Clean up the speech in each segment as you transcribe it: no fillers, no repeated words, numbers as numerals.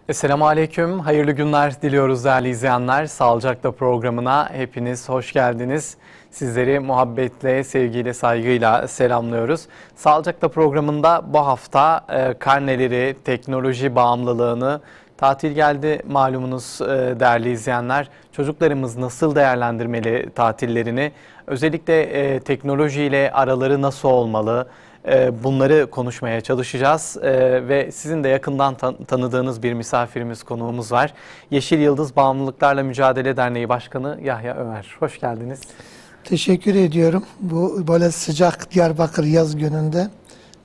Esselamu Aleyküm, hayırlı günler diliyoruz değerli izleyenler. Sağlıcakla programına hepiniz hoş geldiniz. Sizleri muhabbetle, sevgiyle, saygıyla selamlıyoruz. Sağlıcakla programında bu hafta karneleri, teknoloji bağımlılığını, tatil geldi malumunuz değerli izleyenler. Çocuklarımız nasıl değerlendirmeli tatillerini, özellikle teknolojiyle araları nasıl olmalı? Bunları konuşmaya çalışacağız ve sizin de yakından tanıdığınız bir misafirimiz, konuğumuz var. Yeşil Yıldız Bağımlılıklarla Mücadele Derneği Başkanı Yahya Ömer. Hoş geldiniz. Teşekkür ediyorum. Bu böyle sıcak Diyarbakır yaz gününde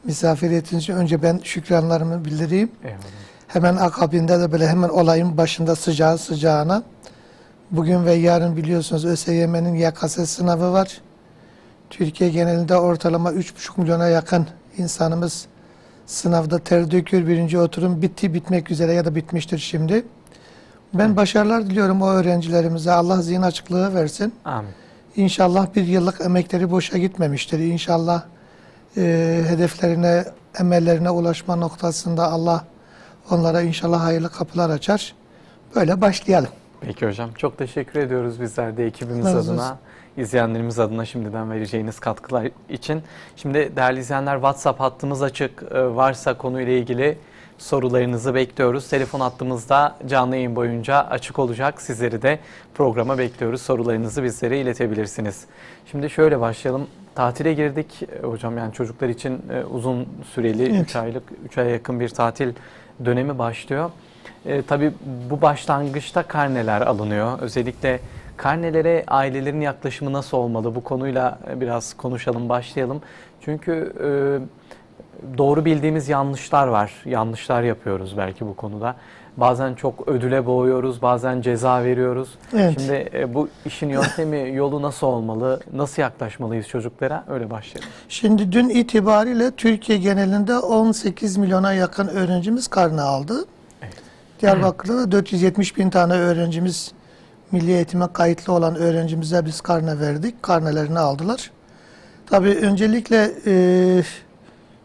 misafir ettiğiniz için önce ben şükranlarımı bildireyim. Eyvallah. Hemen akabinde de böyle hemen olayın başında sıcağı sıcağına. Bugün ve yarın biliyorsunuz ÖSYM'nin YKS sınavı var. Türkiye genelinde ortalama 3,5 milyona yakın insanımız sınavda ter döküyor. Birinci oturum bitmek üzere ya da bitmiştir şimdi. Ben başarılar diliyorum o öğrencilerimize. Allah zihin açıklığı versin. Amin. İnşallah bir yıllık emekleri boşa gitmemiştir. İnşallah hedeflerine, emellerine ulaşma noktasında Allah onlara inşallah hayırlı kapılar açar. Böyle başlayalım. Peki hocam, çok teşekkür ediyoruz bizler de ekibimiz adına, izleyenlerimiz adına şimdiden vereceğiniz katkılar için. Şimdi değerli izleyenler, WhatsApp hattımız açık. Varsa konuyla ilgili sorularınızı bekliyoruz. Telefon hattımızda canlı yayın boyunca açık olacak. Sizleri de programa bekliyoruz. Sorularınızı bizlere iletebilirsiniz. Şimdi şöyle başlayalım. Tatile girdik hocam, yani çocuklar için uzun süreli, evet. 3 aya yakın bir tatil dönemi başlıyor. Tabii bu başlangıçta karneler alınıyor. Özellikle karnelere ailelerin yaklaşımı nasıl olmalı? Bu konuyla biraz konuşalım, başlayalım. Çünkü doğru bildiğimiz yanlışlar var. Yanlışlar yapıyoruz belki bu konuda. Bazen çok ödüle boğuyoruz, bazen ceza veriyoruz. Evet. Şimdi bu işin yöntemi, yolu nasıl olmalı? Nasıl yaklaşmalıyız çocuklara? Öyle başlayalım. Şimdi dün itibariyle Türkiye genelinde 18 milyona yakın öğrencimiz karne aldı. Evet. Diyarbakır'da da 470 bin tane öğrencimiz, milli eğitime kayıtlı olan öğrencimize biz karne verdik. Karnelerini aldılar. Tabii öncelikle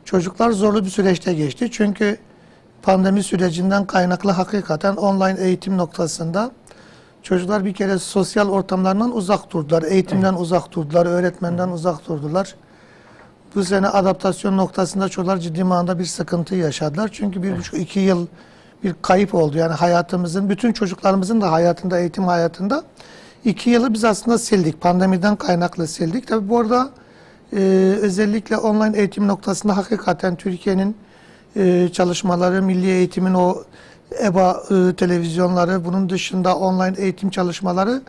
çocuklar zorlu bir süreçte geçti. Çünkü pandemi sürecinden kaynaklı hakikaten online eğitim noktasında çocuklar bir kere sosyal ortamlardan uzak durdular. Eğitimden uzak durdular, öğretmenden uzak durdular. Bu sene adaptasyon noktasında çocuklar ciddi manada bir sıkıntı yaşadılar. Çünkü 1,5-2 yıl bir kayıp oldu. Yani hayatımızın, bütün çocuklarımızın da hayatında, eğitim hayatında 2 yılı biz aslında sildik. Pandemiden kaynaklı sildik. Tabii bu arada özellikle online eğitim noktasında hakikaten Türkiye'nin çalışmaları, milli eğitimin o EBA televizyonları, bunun dışında online eğitim çalışmaları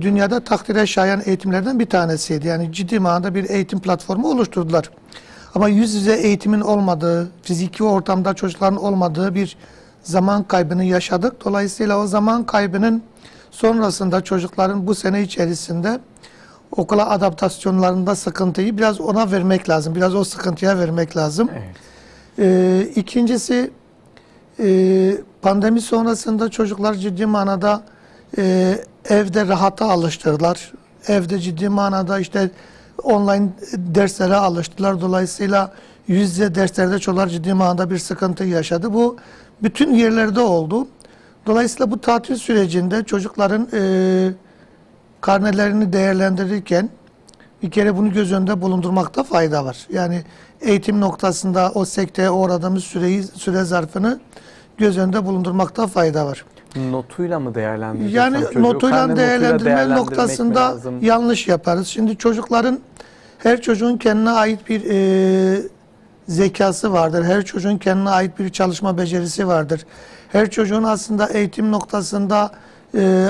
dünyada takdire şayan eğitimlerden bir tanesiydi. Yani ciddi manada bir eğitim platformu oluşturdular. Ama yüz yüze eğitimin olmadığı, fiziki ortamda çocukların olmadığı bir zaman kaybını yaşadık. Dolayısıyla o zaman kaybının sonrasında çocukların bu sene içerisinde okula adaptasyonlarında sıkıntıyı biraz ona vermek lazım. Biraz o sıkıntıya vermek lazım. Evet. İkincisi, pandemi sonrasında çocuklar ciddi manada evde rahata alıştırdılar. Evde ciddi manada işte online derslere alıştılar. Dolayısıyla yüz yüze derslerde çocuklar ciddi manada bir sıkıntı yaşadı. Bu bütün yerlerde oldu. Dolayısıyla bu tatil sürecinde çocukların karnelerini değerlendirirken bir kere bunu göz önünde bulundurmakta fayda var. Yani eğitim noktasında o sekteye uğradığımız süre zarfını göz önünde bulundurmakta fayda var. Notuyla mı değerlendireceğiz? Yani notuyla değerlendirme noktasında yanlış yaparız. Şimdi çocukların, her çocuğun kendine ait bir zekası vardır. Her çocuğun kendine ait bir çalışma becerisi vardır. Her çocuğun aslında eğitim noktasında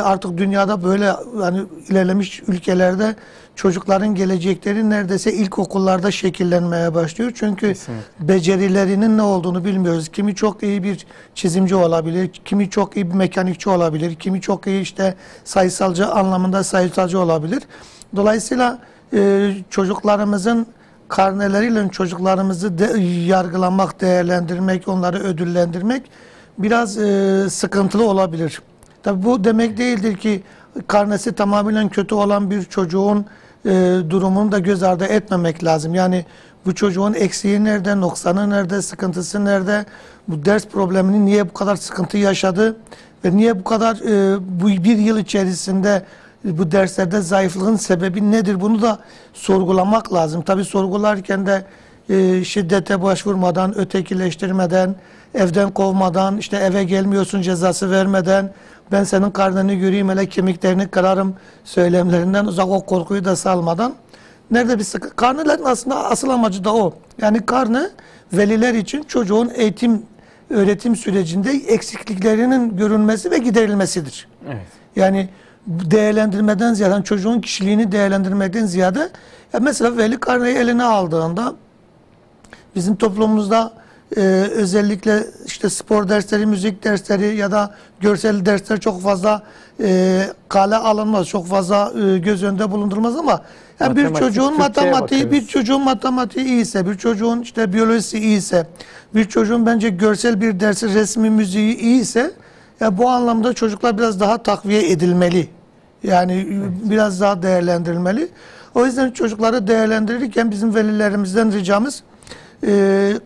artık dünyada böyle hani ilerlemiş ülkelerde çocukların gelecekleri neredeyse ilkokullarda şekillenmeye başlıyor. Çünkü kesinlikle becerilerinin ne olduğunu bilmiyoruz. Kimi çok iyi bir çizimci olabilir, kimi çok iyi bir mekanikçi olabilir, kimi çok iyi işte sayısalcı anlamında sayısalcı olabilir. Dolayısıyla çocuklarımızın karneleriyle çocuklarımızı yargılamak, değerlendirmek, onları ödüllendirmek biraz sıkıntılı olabilir. Tabii bu demek değildir ki karnesi tamamen kötü olan bir çocuğun durumunu da göz ardı etmemek lazım. Yani Bu çocuğun eksiği nerede, noksanı nerede, sıkıntısı nerede, bu ders problemini niye bu kadar sıkıntı yaşadı ve niye bu kadar bu bir yıl içerisinde bu derslerde zayıflığın sebebi nedir? Bunu da sorgulamak lazım. Tabii sorgularken de şiddete başvurmadan, ötekileştirmeden, evden kovmadan, işte eve gelmiyorsun cezası vermeden, ben senin karnını göreyim hele kemiklerini kırarım söylemlerinden uzak, o korkuyu da salmadan. Nerede bir sıkıntı? Karnelerin aslında asıl amacı da o. Yani karne veliler için çocuğun öğretim sürecinde eksikliklerinin görülmesi ve giderilmesidir. Evet. Yani Değerlendirmeden ziyade, yani çocuğun kişiliğini değerlendirmekten ziyade, ya mesela veli karneyi eline aldığında bizim toplumumuzda özellikle işte spor dersleri, müzik dersleri ya da görsel dersler çok fazla kale alınmaz, çok fazla göz önünde bulundurulmaz ama yani bir çocuğun matematiği iyiyse, bir çocuğun işte biyolojisi iyiyse, bir çocuğun bence görsel bir dersi, resmi, müziği iyiyse, ya bu anlamda çocuklar biraz daha takviye edilmeli. Yani biraz daha değerlendirilmeli. O yüzden çocukları değerlendirirken bizim velilerimizden ricamız,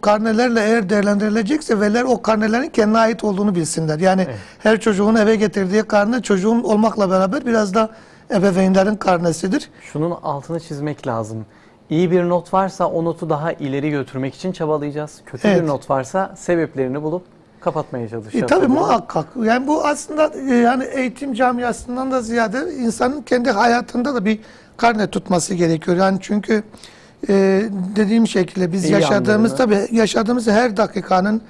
karnelerle eğer değerlendirilecekse veliler o karnelerin kendine ait olduğunu bilsinler. Yani her çocuğun eve getirdiği karne çocuğun olmakla beraber biraz da ebeveynlerin karnesidir. Şunun altını çizmek lazım. İyi bir not varsa o notu daha ileri götürmek için çabalayacağız. Kötü bir not varsa sebeplerini bulup kapatmaya çalışacağız. Tabii muhakkak. Yani bu aslında yani eğitim camiasından da ziyade insanın kendi hayatında da bir karne tutması gerekiyor. Yani çünkü dediğim şekilde biz yaşadığımız her dakikanın,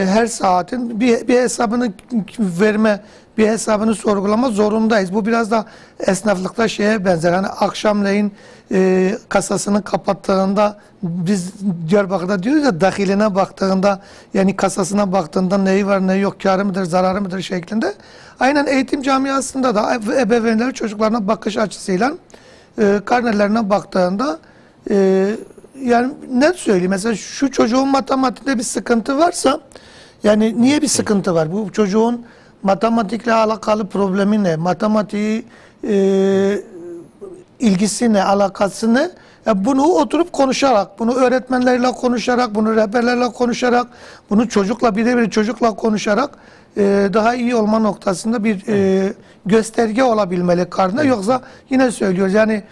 her saatin bir hesabını verme, bir hesabını sorgulama zorundayız. Bu biraz da esnaflıkta şeye benzer. Hani akşamleyin kasasını kapattığında, biz Diyarbakır'da diyoruz ya, dahiline baktığında, yani kasasına baktığında neyi var ne yok, kârı mıdır zararı mıdır şeklinde. Aynen eğitim camiasında da ebeveynler çocuklarına bakış açısıyla karnelerine baktığında yani ne söyleyeyim, mesela şu çocuğun matematikte bir sıkıntı varsa, yani niye bir sıkıntı var? Bu çocuğun matematikle alakalı problemi ne? Matematiği ilgisi ne? Alakası ne? Ya bunu oturup konuşarak, bunu öğretmenlerle konuşarak, bunu rehberlerle konuşarak, bunu çocukla, birebir çocukla konuşarak daha iyi olma noktasında bir gösterge olabilmeli karne. Yoksa yine söylüyoruz yani,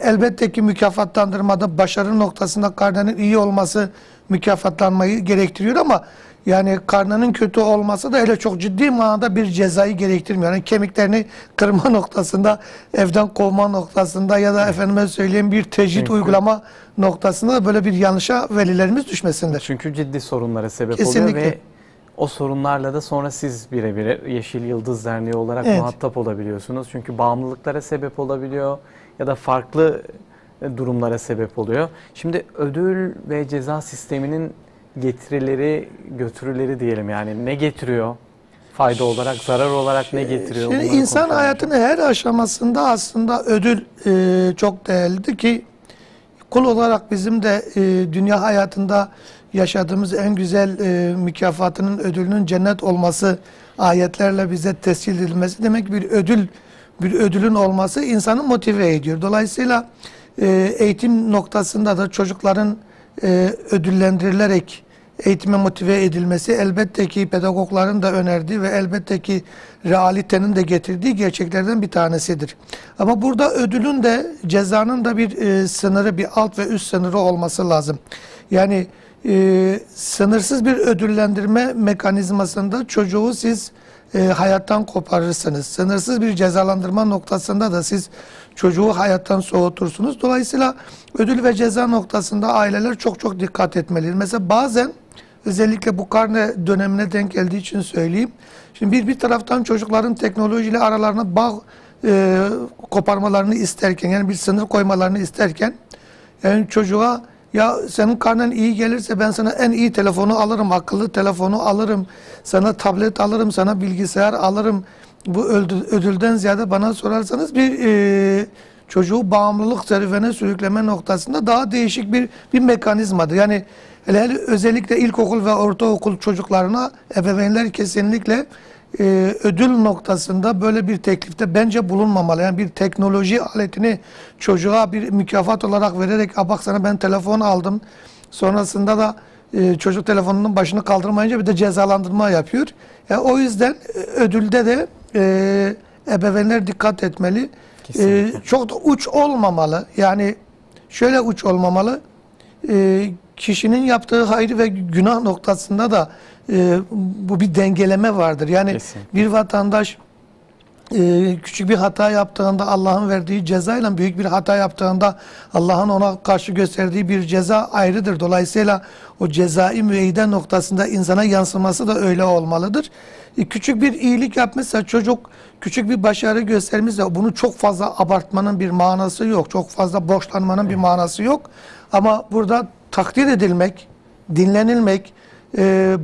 elbette ki mükafatlandırmada başarı noktasında karnenin iyi olması mükafatlanmayı gerektiriyor ama yani karnenin kötü olması da öyle çok ciddi manada bir cezayı gerektirmiyor. Yani kemiklerini kırma noktasında, evden kovma noktasında ya da efendime söyleyeyim bir tecrit uygulama noktasında böyle bir yanlışa velilerimiz düşmesinler. Çünkü ciddi sorunlara sebep Kesinlikle oluyor ve o sorunlarla da sonra siz birebir Yeşil Yıldız Derneği olarak muhatap olabiliyorsunuz. Çünkü bağımlılıklara sebep olabiliyor ya da farklı durumlara sebep oluyor. Şimdi ödül ve ceza sisteminin getirileri, götürüleri diyelim, yani ne getiriyor? Fayda olarak, zarar olarak ne getiriyor? Şimdi insan hayatının her aşamasında aslında ödül çok değerlidir ki kul olarak bizim de dünya hayatında yaşadığımız en güzel mükafatının, ödülünün cennet olması, ayetlerle bize tescil edilmesi demek bir ödülün olması insanı motive ediyor. Dolayısıyla eğitim noktasında da çocukların ödüllendirilerek eğitime motive edilmesi elbette ki pedagogların da önerdiği ve elbette ki realitenin de getirdiği gerçeklerden bir tanesidir. Ama burada ödülün de cezanın da bir sınırı, bir alt ve üst sınırı olması lazım. Yani sınırsız bir ödüllendirme mekanizmasında çocuğu siz hayattan koparırsınız. Sınırsız bir cezalandırma noktasında da siz çocuğu hayattan soğutursunuz. Dolayısıyla ödül ve ceza noktasında aileler çok dikkat etmelidir. Mesela bazen özellikle bu karne dönemine denk geldiği için söyleyeyim. Şimdi bir taraftan çocukların teknolojiyle aralarına bağ koparmalarını isterken, yani bir sınır koymalarını isterken, yani çocuğa ya senin karnen iyi gelirse ben sana en iyi telefonu alırım, akıllı telefonu alırım, sana tablet alırım, sana bilgisayar alırım. Bu ödülden ziyade bana sorarsanız bir çocuğu bağımlılık serüvene sürükleme noktasında daha değişik bir mekanizmadır. Yani hele özellikle ilkokul ve ortaokul çocuklarına ebeveynler kesinlikle ödül noktasında böyle bir teklifte bence bulunmamalı. Yani bir teknoloji aletini çocuğa bir mükafat olarak vererek, bak sana ben telefon aldım. Sonrasında da çocuk telefonunun başını kaldırmayınca bir de cezalandırma yapıyor. O yüzden ödülde de ebeveynler dikkat etmeli. Çok da uç olmamalı. Yani şöyle uç olmamalı. Kişinin yaptığı hayır ve günah noktasında da bu bir dengeleme vardır. Yani kesinlikle. Bir vatandaş küçük bir hata yaptığında Allah'ın verdiği cezayla büyük bir hata yaptığında Allah'ın ona karşı gösterdiği bir ceza ayrıdır. Dolayısıyla o cezai müeyyide noktasında insana yansıması da öyle olmalıdır. Küçük bir iyilik yapmışsa çocuk, küçük bir başarı göstermişse bunu çok fazla abartmanın bir manası yok. Çok fazla borçlanmanın bir manası yok. Ama burada takdir edilmek, dinlenilmek,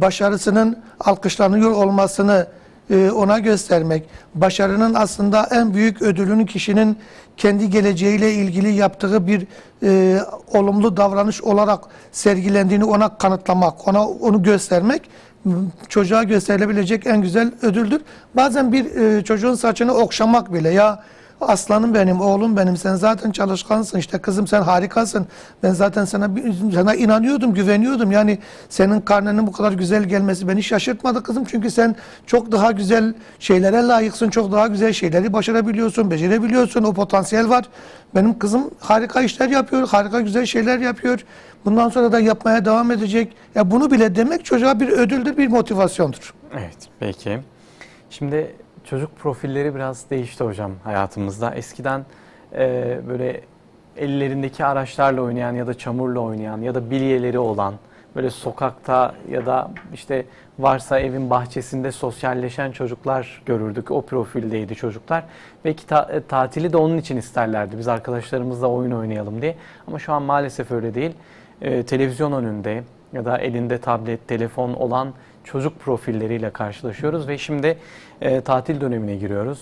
başarısının alkışlanıyor olmasını ona göstermek, başarının aslında en büyük ödülünün kişinin kendi geleceğiyle ilgili yaptığı bir olumlu davranış olarak sergilendiğini ona kanıtlamak, onu göstermek çocuğa gösterilebilecek en güzel ödüldür. Bazen bir çocuğun saçını okşamak bile, ya aslanım benim, oğlum benim, sen zaten çalışkansın, işte kızım sen harikasın, ben zaten sana inanıyordum, güveniyordum, yani senin karnenin bu kadar güzel gelmesi beni şaşırtmadı kızım, çünkü sen çok daha güzel şeylere layıksın, çok daha güzel şeyleri başarabiliyorsun, becerebiliyorsun, o potansiyel var, benim kızım harika işler yapıyor, harika güzel şeyler yapıyor, bundan sonra da yapmaya devam edecek. Ya bunu bile demek çocuğa bir ödüldür, bir motivasyondur. Evet, peki. Şimdi çocuk profilleri biraz değişti hocam hayatımızda. Eskiden böyle ellerindeki araçlarla oynayan ya da çamurla oynayan ya da bilyeleri olan, böyle sokakta ya da işte varsa evin bahçesinde sosyalleşen çocuklar görürdük. O profildeydi çocuklar. Belki tatili de onun için isterlerdi. Biz arkadaşlarımızla oyun oynayalım diye. Ama şu an maalesef öyle değil. Televizyon önünde ya da elinde tablet, telefon olan çocuk profilleriyle karşılaşıyoruz ve şimdi tatil dönemine giriyoruz.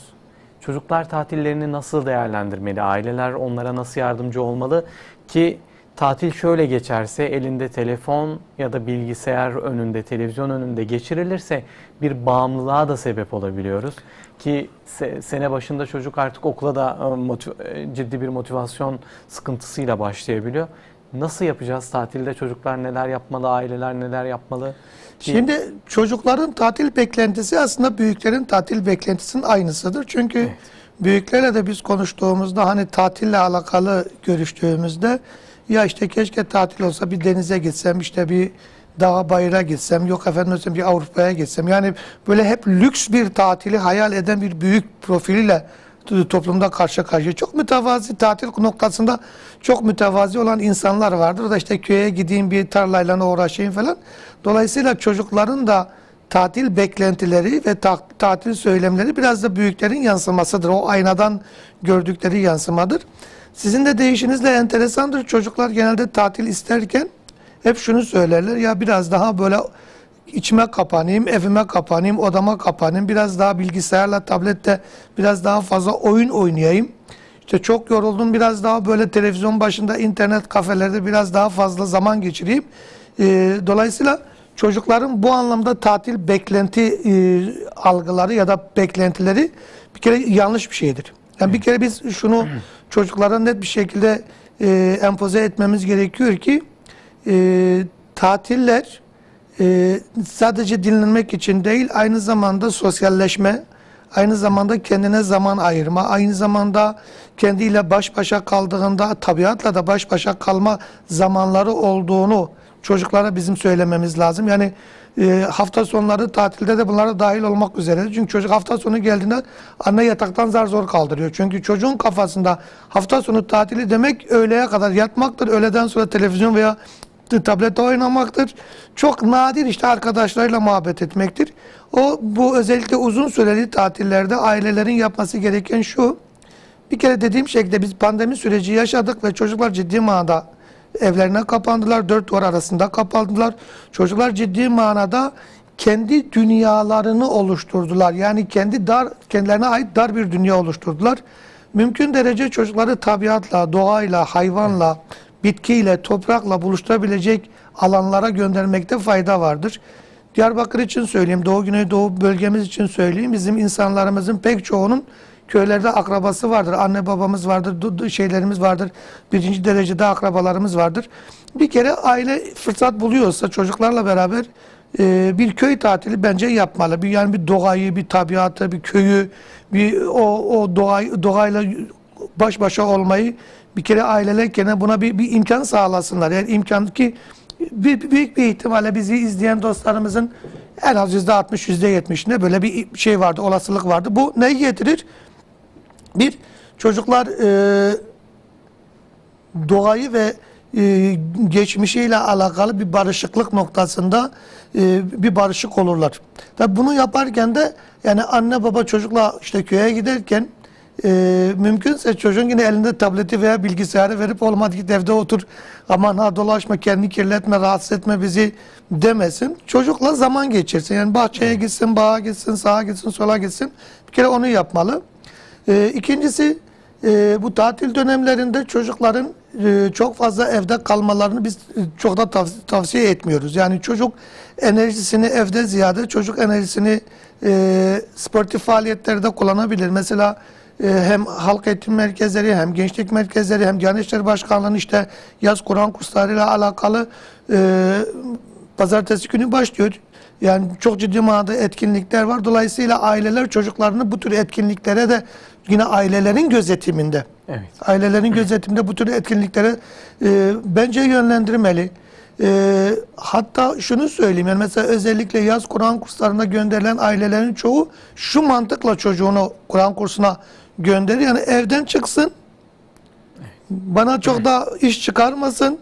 Çocuklar tatillerini nasıl değerlendirmeli? Aileler onlara nasıl yardımcı olmalı ki tatil şöyle geçerse, elinde telefon ya da bilgisayar önünde, televizyon önünde geçirilirse bir bağımlılığa da sebep olabiliyoruz. Ki sene başında çocuk artık okula da ciddi bir motivasyon sıkıntısıyla başlayabiliyor. Nasıl yapacağız tatilde? Çocuklar neler yapmalı, aileler neler yapmalı? Şimdi çocukların tatil beklentisi aslında büyüklerin tatil beklentisinin aynısıdır. Çünkü evet, büyüklerle de biz konuştuğumuzda, hani tatille alakalı görüştüğümüzde, ya işte keşke tatil olsa, bir denize gitsem, işte bir dağa bayıra gitsem, yok efendim bir Avrupa'ya gitsem. Yani böyle hep lüks bir tatili hayal eden bir büyük profiliyle toplumda karşı karşıya. Çok mütevazi, tatil noktasında çok mütevazi olan insanlar vardır. O da işte köye gideyim, bir tarlayla uğraşayım falan. Dolayısıyla çocukların da tatil beklentileri ve tatil söylemleri biraz da büyüklerin yansımasıdır. O aynadan gördükleri yansımadır. Sizin de deyişinizle enteresandır. Çocuklar genelde tatil isterken hep şunu söylerler: ya biraz daha böyle içime kapanayım, evime kapanayım, odama kapanayım, biraz daha bilgisayarla, tablette biraz daha fazla oyun oynayayım. İşte çok yoruldum, biraz daha böyle televizyon başında, internet kafelerde biraz daha fazla zaman geçireyim. Dolayısıyla çocukların bu anlamda tatil beklenti algıları ya da beklentileri bir kere yanlış bir şeydir. Yani bir kere biz şunu çocuklara net bir şekilde empoze etmemiz gerekiyor ki tatiller sadece dinlenmek için değil, aynı zamanda sosyalleşme, aynı zamanda kendine zaman ayırma, aynı zamanda kendiyle baş başa kaldığında tabiatla da baş başa kalma zamanları olduğunu çocuklara bizim söylememiz lazım. Yani hafta sonları tatilde de bunlara dahil olmak üzere. Çünkü çocuk hafta sonu geldiğinde anne yataktan zar zor kaldırıyor. Çünkü çocuğun kafasında hafta sonu tatili demek öğleye kadar yatmaktır. Öğleden sonra televizyon veya tablette oynamaktır. Çok nadir işte arkadaşlarıyla muhabbet etmektir. Bu özellikle uzun süreli tatillerde ailelerin yapması gereken şu: bir kere dediğim şekilde biz pandemi süreci yaşadık ve çocuklar ciddi manada evlerine kapandılar. Dört duvar arasında kapandılar. Çocuklar ciddi manada kendi dünyalarını oluşturdular. Yani kendilerine ait dar bir dünya oluşturdular. Mümkün derece çocukları tabiatla, doğayla, hayvanla, bitkiyle, toprakla buluşturabilecek alanlara göndermekte fayda vardır. Diyarbakır için söyleyeyim, Doğu Güneydoğu bölgemiz için söyleyeyim. Bizim insanlarımızın pek çoğunun köylerde akrabası vardır. Anne babamız vardır, şeylerimiz vardır. Birinci derecede akrabalarımız vardır. Bir kere aile fırsat buluyorsa çocuklarla beraber bir köy tatili bence yapmalı. Yani bir doğayı, bir tabiatı, bir köyü, bir o doğayla baş başa olmayı bir kere ailelerken buna bir imkan sağlasınlar. Yani imkan ki büyük bir ihtimalle bizi izleyen dostlarımızın en az %60, %70'inde böyle bir şey vardı, olasılık vardı. Bu neyi getirir? Bir, çocuklar doğayı ve geçmişiyle alakalı bir barışıklık noktasında bir barışık olurlar. Tabii bunu yaparken de yani anne baba çocukla işte köye giderken mümkünse çocuğun yine elinde tableti veya bilgisayarı verip olmadı git evde otur, aman ha dolaşma, kendini kirletme, rahatsız etme bizi demesin. Çocukla zaman geçirsin. Yani bahçeye gitsin, bağa gitsin, sağa gitsin, sola gitsin. Bir kere onu yapmalı. İkincisi bu tatil dönemlerinde çocukların çok fazla evde kalmalarını biz çok da tavsiye etmiyoruz. Yani çocuk enerjisini evde ziyade çocuk enerjisini sportif faaliyetlerde kullanabilir. Mesela hem halk eğitim merkezleri, hem gençlik merkezleri, hem Diyanet İşleri Başkanlığı'nın işte yaz Kur'an kurslarıyla alakalı pazartesi günü başlıyor. Yani çok ciddi manada etkinlikler var. Dolayısıyla aileler çocuklarını bu tür etkinliklere de yine ailelerin gözetiminde. Evet. Ailelerin gözetiminde bu tür etkinliklere bence yönlendirmeli. Hatta şunu söyleyeyim, yani mesela özellikle yaz Kur'an kurslarına gönderilen ailelerin çoğu şu mantıkla çocuğunu Kur'an kursuna gönderiyor. Yani evden çıksın, bana çok da iş çıkarmasın,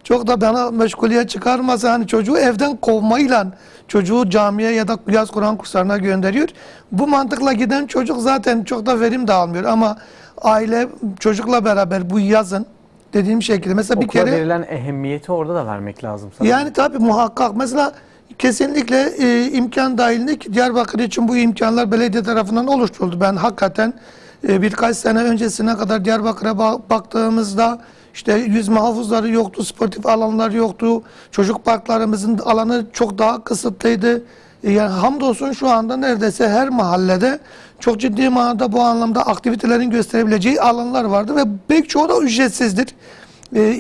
çok da bana meşguliyet çıkarmasın. Hani çocuğu evden kovmayla çocuğu camiye ya da yaz Kur'an kurslarına gönderiyor. Bu mantıkla giden çocuk zaten çok da verim de almıyor. Ama aile çocukla beraber bu yazın dediğim şekilde mesela Okula bir kere verilen ehemmiyeti orada da vermek lazım sanırım. yani tabii muhakkak mesela kesinlikle imkan dahilinde ki Diyarbakır için bu imkanlar belediye tarafından oluşturuldu. Ben hakikaten birkaç sene öncesine kadar Diyarbakır'a baktığımızda işte yüzme havuzları yoktu, sportif alanlar yoktu. Çocuk parklarımızın alanı çok daha kısıtlıydı. Yani hamdolsun şu anda neredeyse her mahallede çok ciddi manada bu anlamda aktivitelerin gösterebileceği alanlar vardı ve pek çoğu da ücretsizdir.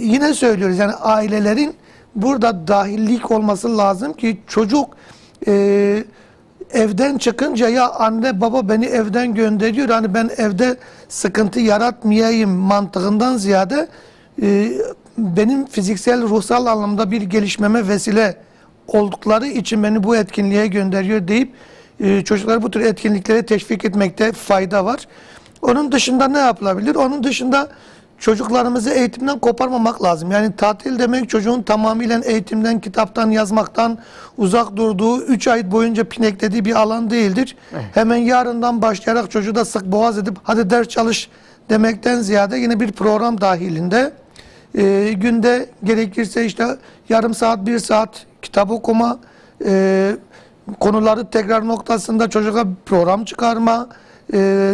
Yine söylüyoruz yani ailelerin burada dahillik olması lazım ki çocuk evden çıkınca ya anne baba beni evden gönderiyor hani ben evde sıkıntı yaratmayayım mantığından ziyade benim fiziksel ruhsal anlamda bir gelişmeme vesile oldukları için beni bu etkinliğe gönderiyor deyip çocukları bu tür etkinliklere teşvik etmekte fayda var. Onun dışında ne yapılabilir? Onun dışında çocuklarımızı eğitimden koparmamak lazım. Yani tatil demek çocuğun tamamıyla eğitimden, kitaptan, yazmaktan uzak durduğu, 3 ay boyunca pineklediği bir alan değildir. Evet. Hemen yarından başlayarak çocuğu da sık boğaz edip hadi ders çalış demekten ziyade yine bir program dahilinde günde gerekirse işte yarım saat, 1 saat kitap okuma, konuları tekrar noktasında çocuğa program çıkarma,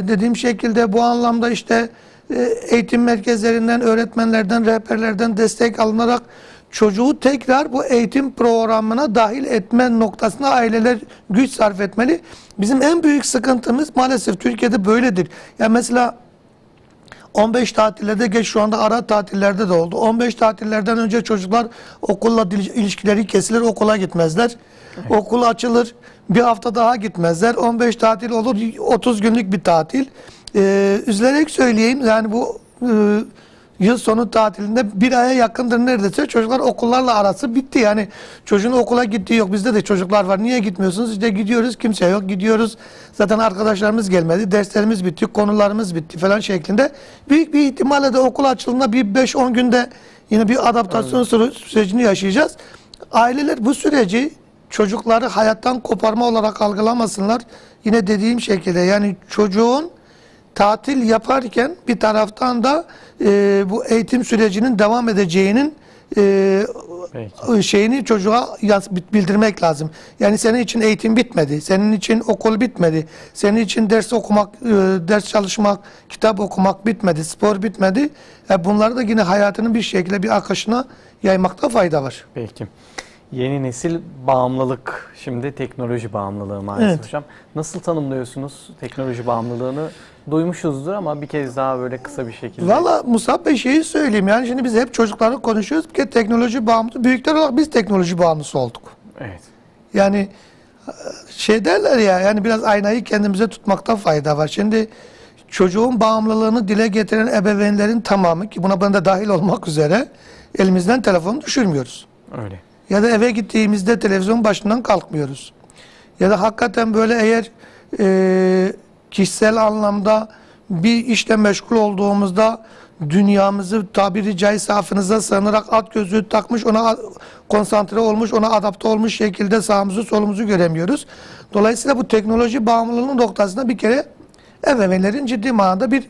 dediğim şekilde bu anlamda işte eğitim merkezlerinden, öğretmenlerden, rehberlerden destek alınarak çocuğu tekrar bu eğitim programına dahil etme noktasına aileler güç sarf etmeli. Bizim en büyük sıkıntımız maalesef Türkiye'de böyledir. Yani mesela 15 tatillerde geç şu anda ara tatillerde de oldu. 15 tatillerden önce çocuklar okulla ilişkileri kesilir, okula gitmezler. Evet. Okul açılır, bir hafta daha gitmezler. 15 tatil olur, 30 günlük bir tatil. Üzülerek söyleyeyim yani bu yıl sonu tatilinde bir aya yakındır neredeyse çocuklar okullarla arası bitti. Yani çocuğun okula gittiği yok. Bizde de çocuklar var. Niye gitmiyorsunuz? İşte gidiyoruz, kimse yok. Gidiyoruz. Zaten arkadaşlarımız gelmedi. Derslerimiz bitti, konularımız bitti falan şeklinde. Büyük bir ihtimalle de okul açıldığında bir 5-10 günde yine bir adaptasyon sürecini yaşayacağız. Aileler bu süreci çocukları hayattan koparma olarak algılamasınlar. Yine dediğim şekilde yani çocuğun tatil yaparken bir taraftan da bu eğitim sürecinin devam edeceğinin şeyini çocuğa bildirmek lazım. Yani senin için eğitim bitmedi, senin için okul bitmedi, senin için ders okumak, ders çalışmak, kitap okumak bitmedi, spor bitmedi. Bunları da yine hayatının bir şekilde bir akışına yaymakta fayda var. Peki. Yeni nesil bağımlılık, şimdi teknoloji bağımlılığı maalesef Evet. hocam. Nasıl tanımlıyorsunuz teknoloji bağımlılığını? Duymuşuzdur ama bir kez daha böyle kısa bir şekilde. Valla Musab Bey şeyi söyleyeyim. Yani şimdi biz hep çocuklarla konuşuyoruz ki teknoloji bağımlısı. Büyükler olarak biz teknoloji bağımlısı olduk. Evet. Yani şey derler ya, yani biraz aynayı kendimize tutmakta fayda var. Şimdi çocuğun bağımlılığını dile getiren ebeveynlerin tamamı, ki buna ben de dahil olmak üzere, elimizden telefonu düşürmüyoruz. Öyle. Ya da eve gittiğimizde televizyon başından kalkmıyoruz. Ya da hakikaten böyle eğer kişisel anlamda bir işle meşgul olduğumuzda dünyamızı tabiri caizse affınıza sığınarak at gözlüğü takmış, ona konsantre olmuş, ona adapte olmuş şekilde sağımızı solumuzu göremiyoruz. Dolayısıyla bu teknoloji bağımlılığının noktasında bir kere ebeveynlerin ciddi manada bir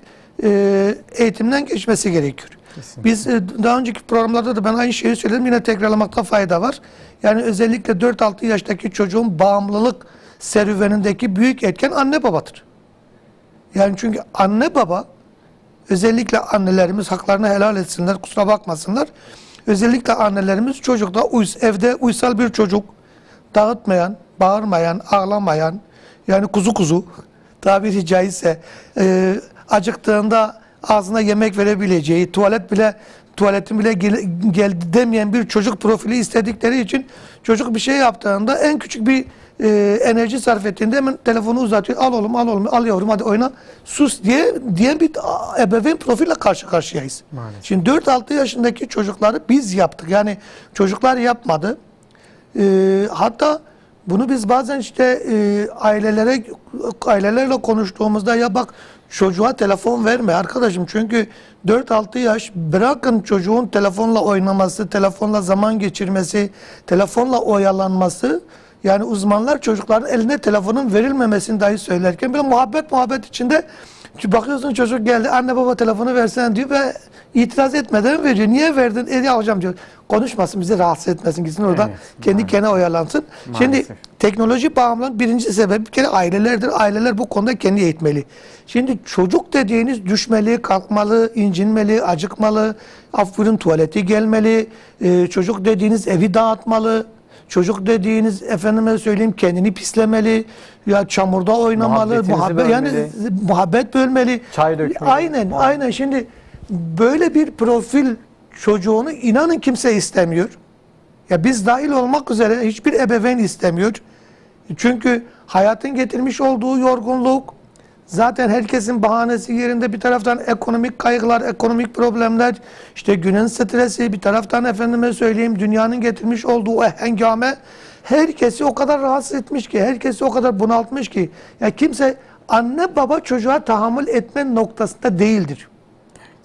eğitimden geçmesi gerekiyor. Kesinlikle. Biz daha önceki programlarda da ben aynı şeyi söyledim. Yine tekrarlamakta fayda var. Yani özellikle 4-6 yaştaki çocuğun bağımlılık serüvenindeki büyük etken anne babadır. Yani çünkü anne baba, özellikle annelerimiz haklarını helal etsinler, kusura bakmasınlar. Özellikle annelerimiz çocukta evde uysal bir çocuk, dağıtmayan, bağırmayan, ağlamayan, yani kuzu kuzu tabiri caizse acıktığında ağzına yemek verebileceği, tuvaletin bile geldi demeyen bir çocuk profili istedikleri için çocuk bir şey yaptığında en küçük bir enerji sarf ettiğinde hemen telefonu uzatıyor. Al oğlum, al oğlum, al yavrum, hadi oyna, sus diyen bir ebeveyn profille karşı karşıyayız. Maalesef. Şimdi 4-6 yaşındaki çocukları biz yaptık. Yani çocuklar yapmadı. Hatta bunu biz bazen işte ailelerle konuştuğumuzda, ya bak çocuğa telefon verme arkadaşım, çünkü 4-6 yaş, bırakın çocuğun telefonla oynaması, telefonla zaman geçirmesi, telefonla oyalanması. Yani uzmanlar çocukların eline telefonun verilmemesini dahi söylerken böyle muhabbet içinde bakıyorsun çocuk geldi, anne baba telefonu versene diyor ve itiraz etmeden veriyor. Niye verdin? Ya hocam diyor, konuşmasın, bizi rahatsız etmesin, gitsin orada Evet, kendi kendine oyalansın. Maalesef. Şimdi teknoloji bağımlılığının birinci sebebi bir kere ailelerdir. Aileler bu konuda kendi eğitmeli. Şimdi çocuk dediğiniz düşmeli, kalkmalı, incinmeli, acıkmalı, aferin tuvaleti gelmeli, çocuk dediğiniz evi dağıtmalı. Çocuk dediğiniz efendime söyleyeyim kendini pislemeli, ya çamurda oynamalı, muhabbet bölmeli. Çay dökmeli. Aynen. Şimdi böyle bir profil çocuğunu inanın kimse istemiyor. Ya biz dahil olmak üzere hiçbir ebeveyn istemiyor. Çünkü hayatın getirmiş olduğu yorgunluk, zaten herkesin bahanesi yerinde, bir taraftan ekonomik kaygılar, ekonomik problemler, işte günün stresi, bir taraftan efendime söyleyeyim dünyanın getirmiş olduğu o hengame herkesi o kadar rahatsız etmiş ki, herkesi o kadar bunaltmış ki, ya kimse anne baba çocuğa tahammül etme noktasında değildir.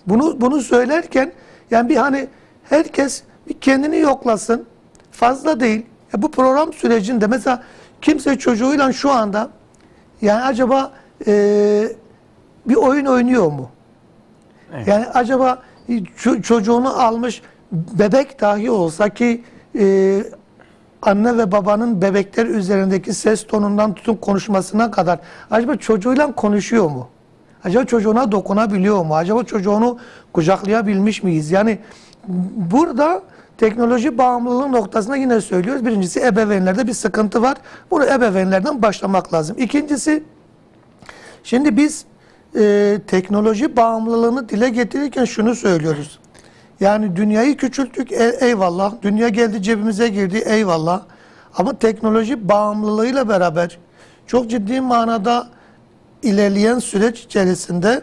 Bunu söylerken yani bir hani herkes bir kendini yoklasın, fazla değil. Ya bu program sürecinde mesela kimse çocuğuyla şu anda yani acaba bir oyun oynuyor mu? Evet. Yani acaba çocuğunu almış bebek dahi olsa ki anne ve babanın bebekler üzerindeki ses tonundan tutun konuşmasına kadar acaba çocuğuyla konuşuyor mu? Acaba çocuğuna dokunabiliyor mu? Acaba çocuğunu kucaklayabilmiş miyiz? Yani burada teknoloji bağımlılığı noktasında yine söylüyoruz. Birincisi ebeveynlerde bir sıkıntı var. Bunu ebeveynlerden başlamak lazım. İkincisi, şimdi biz teknoloji bağımlılığını dile getirirken şunu söylüyoruz. Yani dünyayı küçülttük, eyvallah. Dünya geldi cebimize girdi, eyvallah. Ama teknoloji bağımlılığıyla beraber çok ciddi manada ilerleyen süreç içerisinde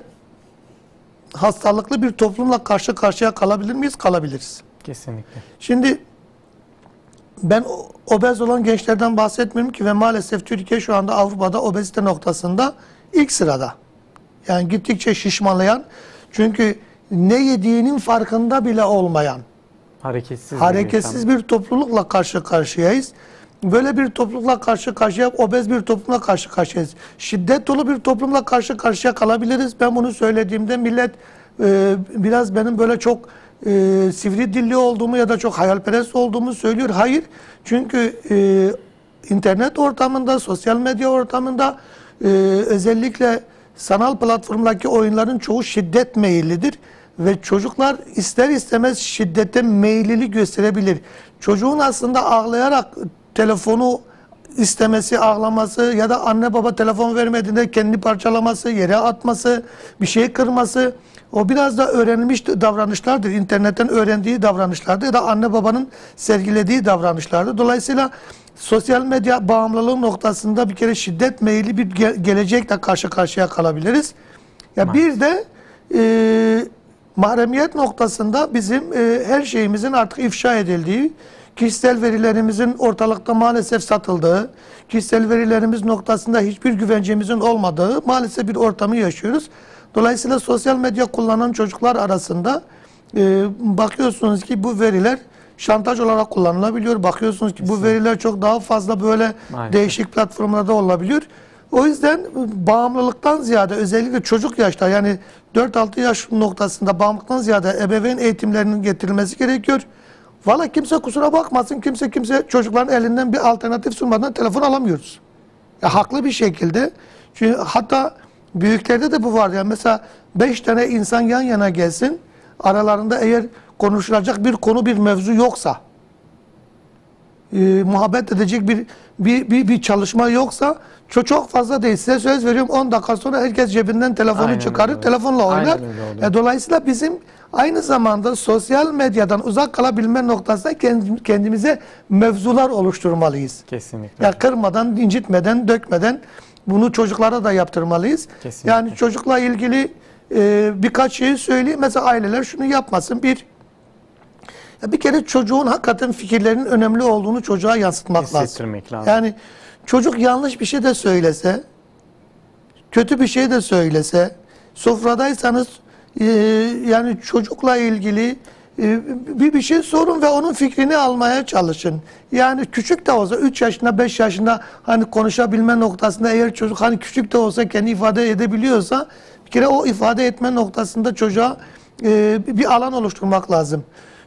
hastalıklı bir toplumla karşı karşıya kalabilir miyiz? Kalabiliriz. Kesinlikle. Şimdi ben obez olan gençlerden bahsetmiyorum ki ve maalesef Türkiye şu anda Avrupa'da obezite noktasında ilk sırada. Yani gittikçe şişmanlayan, çünkü ne yediğinin farkında bile olmayan, hareketsiz bir toplulukla karşı karşıyayız. Böyle bir toplulukla karşı karşıya, obez bir toplumla karşı karşıyayız. Şiddet dolu bir toplumla karşı karşıya kalabiliriz. Ben bunu söylediğimde millet biraz benim böyle çok sivri dilli olduğumu ya da çok hayalperest olduğumu söylüyor. Hayır. Çünkü internet ortamında, sosyal medya ortamında özellikle sanal platformdaki oyunların çoğu şiddet meyillidir. Ve çocuklar ister istemez şiddete meyilli gösterebilir. Çocuğun aslında ağlayarak telefonu istemesi, ağlaması ya da anne baba telefon vermediğinde kendini parçalaması, yere atması, bir şey kırması, o biraz da öğrenilmiş davranışlardır. İnternetten öğrendiği davranışlardır ya da anne babanın sergilediği davranışlardır. Dolayısıyla sosyal medya bağımlılığı noktasında bir kere şiddet meyilli bir gelecekle karşı karşıya kalabiliriz. Ya bir de mahremiyet noktasında bizim her şeyimizin artık ifşa edildiği, kişisel verilerimizin ortalıkta maalesef satıldığı, kişisel verilerimiz noktasında hiçbir güvencemizin olmadığı maalesef bir ortamı yaşıyoruz. Dolayısıyla sosyal medya kullanan çocuklar arasında bakıyorsunuz ki bu veriler şantaj olarak kullanılabiliyor. Bakıyorsunuz ki bu veriler çok daha fazla böyle değişik platformlarda olabiliyor. O yüzden bağımlılıktan ziyade özellikle çocuk yaşta yani 4-6 yaş noktasında bağımlılıktan ziyade ebeveyn eğitimlerinin getirilmesi gerekiyor. Valla kimse kusura bakmasın, kimse çocukların elinden bir alternatif sunmadan telefon alamıyoruz. Ya haklı bir şekilde. Çünkü hatta büyüklerde de bu var. Yani mesela 5 tane insan yan yana gelsin, aralarında eğer konuşulacak bir konu, bir mevzu yoksa, muhabbet edecek bir çalışma yoksa, çok fazla değil. Size söz veriyorum, 10 dakika sonra herkes cebinden telefonu çıkarır, telefonla oynar. Dolayısıyla bizim aynı zamanda sosyal medyadan uzak kalabilme noktasında kendimize mevzular oluşturmalıyız. Kesinlikle. Ya kırmadan, incitmeden, dökmeden bunu çocuklara da yaptırmalıyız. Kesinlikle. Yani çocukla ilgili birkaç şeyi söyleyeyim. Mesela aileler şunu yapmasın. Bir kere çocuğun hakikaten fikirlerinin önemli olduğunu çocuğa yansıtmak lazım. Yani çocuk yanlış bir şey de söylese, kötü bir şey de söylese, sofradaysanız yani çocukla ilgili bir şey sorun ve onun fikrini almaya çalışın. Yani küçük de olsa 3 yaşında 5 yaşında hani konuşabilme noktasında eğer çocuk hani küçük de olsa kendi ifade edebiliyorsa bir kere o ifade etme noktasında çocuğa bir alan oluşturmak lazım.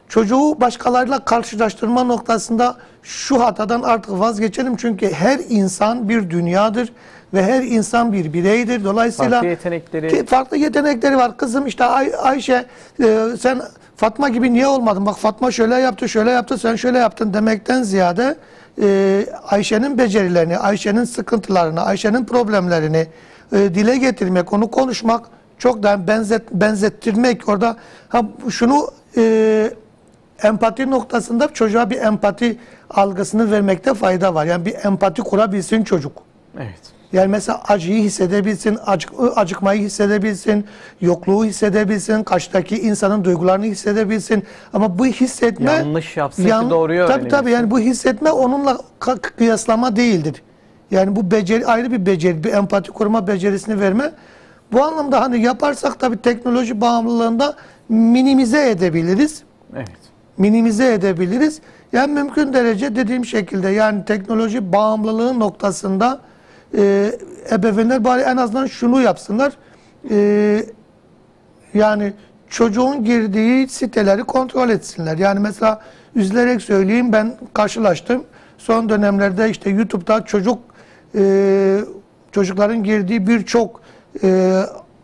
Çocuğu başkalarıyla karşılaştırma noktasında şu hatadan artık vazgeçelim. Çünkü her insan bir dünyadır ve her insan bir bireydir. Dolayısıyla farklı yetenekleri var. Kızım işte Ayşe sen Fatma gibi niye olmadın? Bak Fatma şöyle yaptı, sen şöyle yaptın demekten ziyade Ayşe'nin becerilerini, Ayşe'nin sıkıntılarını, Ayşe'nin problemlerini dile getirmek, onu konuşmak, çok da benzettirmek orada şunu empati noktasında çocuğa bir empati algısını vermekte fayda var. Yani bir empati kurabilsin çocuk. Evet. Yani mesela acıyı hissedebilsin, acıkmayı hissedebilsin, yokluğu hissedebilsin, karşıdaki insanın duygularını hissedebilsin. Ama bu hissetme... Yanlış yapsın ki doğruyu öğrenebilsin. Tabii yani bu hissetme onunla kıyaslama değildir. Yani bu beceri ayrı bir beceri, bir empati kurma becerisini verme. Bu anlamda hani yaparsak tabii teknoloji bağımlılığında minimize edebiliriz. Evet. Minimize edebiliriz. Yani mümkün derece dediğim şekilde yani teknoloji bağımlılığı noktasında ebeveynler bari en azından şunu yapsınlar. Yani çocuğun girdiği siteleri kontrol etsinler. Yani mesela üzülerek söyleyeyim ben karşılaştım. Son dönemlerde işte YouTube'da çocukların girdiği birçok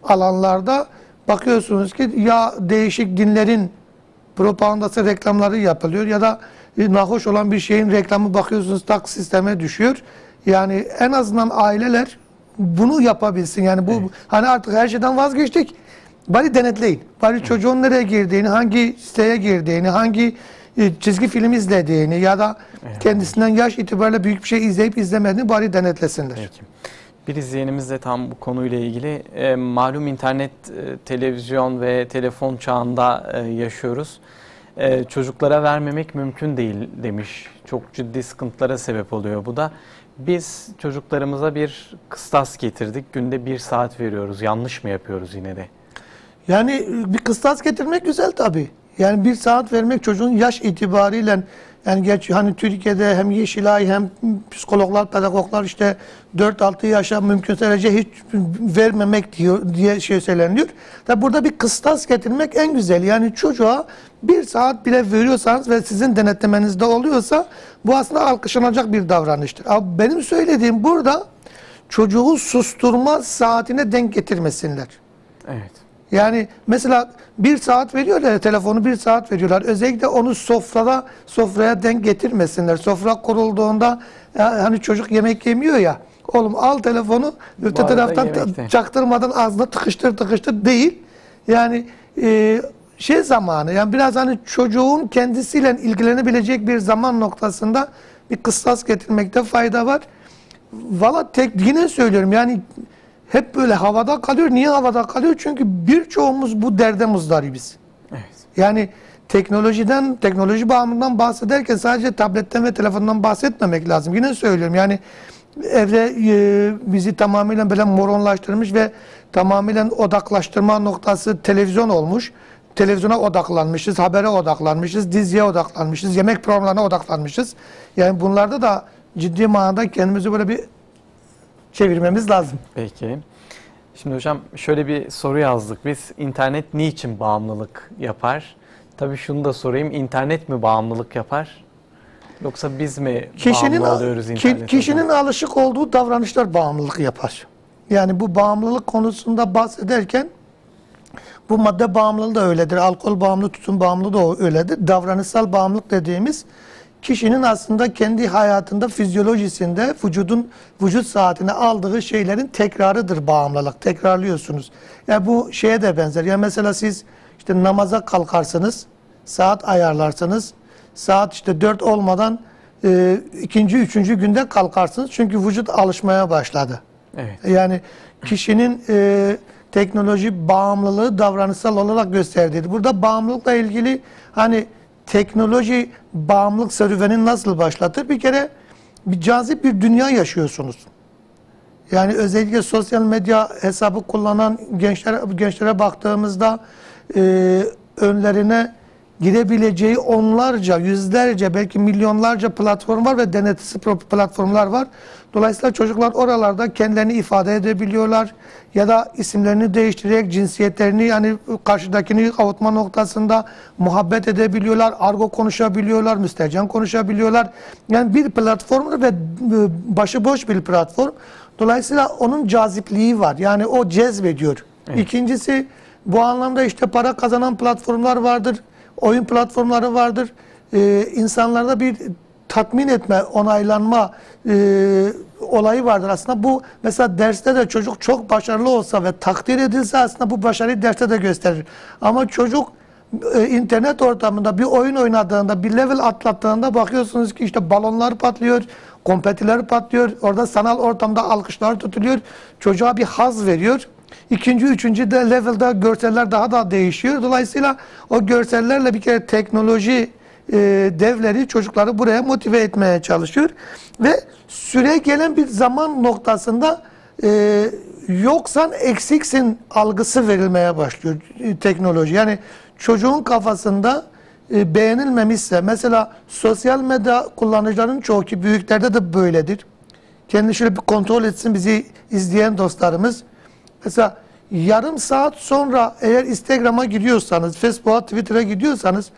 alanlarda bakıyorsunuz ki ya değişik dinlerin propagandası reklamları yapılıyor ya da nahoş olan bir şeyin reklamı bakıyorsunuz tak sisteme düşüyor. Yani en azından aileler bunu yapabilsin. Yani bu hani artık her şeyden vazgeçtik. Bari denetleyin. Bari çocuğun nereye girdiğini, hangi siteye girdiğini, hangi çizgi film izlediğini ya da kendisinden yaş itibariyle büyük bir şey izleyip izlemediğini bari denetlesinler. Peki. Bir izleyenimiz de tam bu konuyla ilgili malum internet, televizyon ve telefon çağında yaşıyoruz. Çocuklara vermemek mümkün değil demiş. Çok ciddi sıkıntılara sebep oluyor bu da. Biz çocuklarımıza bir kıstas getirdik. Günde 1 saat veriyoruz. Yanlış mı yapıyoruz yine de? Yani bir kıstas getirmek güzel tabii. Yani 1 saat vermek çocuğun yaş itibariyle yani hani Türkiye'de hem Yeşilay hem psikologlar, pedagoglar işte 4-6 yaşa mümkün derece hiç vermemek diye şey söyleniyor. Tabi burada bir kıstas getirmek en güzel. Yani çocuğa 1 saat bile veriyorsanız ve sizin denetlemenizde oluyorsa bu aslında alkışlanacak bir davranıştır. Ama benim söylediğim burada çocuğu susturma saatine denk getirmesinler. Evet. Yani mesela 1 saat veriyorlar, telefonu 1 saat veriyorlar. Özellikle onu sofraya denk getirmesinler. Sofra kurulduğunda hani çocuk yemek yemiyor ya. Oğlum al telefonu öte taraftan çaktırmadan ağzına tıkıştır tıkıştır değil. Yani zamanı, yani biraz hani çocuğun kendisiyle ilgilenebilecek bir zaman noktasında bir kıstas getirmekte fayda var. Valla yine söylüyorum, yani hep böyle havada kalıyor. Niye havada kalıyor? Çünkü birçoğumuz bu derde muzdaribiz. Evet. Yani teknoloji bağımlılığından bahsederken sadece tabletten ve telefondan bahsetmemek lazım. Yine söylüyorum, yani evde bizi tamamıyla böyle moronlaştırmış ve tamamıyla odaklaştırma noktası televizyon olmuş. Televizyona odaklanmışız, habere odaklanmışız, diziye odaklanmışız, yemek programlarına odaklanmışız. Yani bunlarda da ciddi manada kendimizi böyle bir çevirmemiz lazım. Peki. Şimdi hocam şöyle bir soru yazdık biz. İnternet niçin bağımlılık yapar? Tabii şunu da sorayım. İnternet mi bağımlılık yapar? Yoksa biz mi bağımlı oluyoruz internete? Kişinin alışık olduğu davranışlar bağımlılık yapar. Yani bu bağımlılık konusunda bahsederken bu madde bağımlılığı da öyledir. Alkol bağımlılığı, tütün bağımlılığı da öyledir. Davranışsal bağımlılık dediğimiz kişinin aslında kendi hayatında, fizyolojisinde vücut saatine aldığı şeylerin tekrarıdır bağımlılık. Tekrarlıyorsunuz. Yani bu şeye de benzer. Yani mesela siz işte namaza kalkarsınız, saat ayarlarsınız. Saat işte 4 olmadan ikinci, üçüncü günde kalkarsınız. Çünkü vücut alışmaya başladı. Evet. Yani kişinin teknoloji bağımlılığı davranışsal olarak gösterdiği. Burada bağımlılıkla ilgili hani teknoloji bağımlılık serüveni nasıl başlatır? Bir kere bir cazip bir dünya yaşıyorsunuz. Yani özellikle sosyal medya hesabı kullanan gençlere baktığımızda önlerine girebileceği onlarca, yüzlerce, belki milyonlarca platform var ve denetçisi platformlar var. Dolayısıyla çocuklar oralarda kendilerini ifade edebiliyorlar ya da isimlerini değiştirerek cinsiyetlerini, yani karşıdakini avutma noktasında muhabbet edebiliyorlar, argo konuşabiliyorlar, müstehcen konuşabiliyorlar. Yani bir platform ve başıboş bir platform. Dolayısıyla onun cazipliği var. Yani o cezbediyor. Evet. İkincisi, bu anlamda işte para kazanan platformlar vardır. Oyun platformları vardır. İnsanlarda bir tatmin etme, onaylanma olayı vardır. Aslında bu mesela derste de çocuk çok başarılı olsa ve takdir edilse aslında bu başarıyı derste de gösterir. Ama çocuk internet ortamında bir oyun oynadığında, bir level atlattığında bakıyorsunuz ki işte balonlar patlıyor, konfetiler patlıyor. Orada sanal ortamda alkışlar tutuluyor. Çocuğa bir haz veriyor. İkinci, üçüncü de level'da görseller daha da değişiyor. Dolayısıyla o görsellerle bir kere teknoloji devleri çocukları buraya motive etmeye çalışıyor. Ve süre gelen bir zaman noktasında yoksan eksiksin algısı verilmeye başlıyor teknoloji. Yani çocuğun kafasında beğenilmemişse, mesela sosyal medya kullanıcılarının çoğu, ki büyüklerde de böyledir. Kendini şöyle bir kontrol etsin bizi izleyen dostlarımız. Mesela yarım saat sonra eğer Instagram'a gidiyorsanız, Facebook'a, Twitter'a gidiyorsanız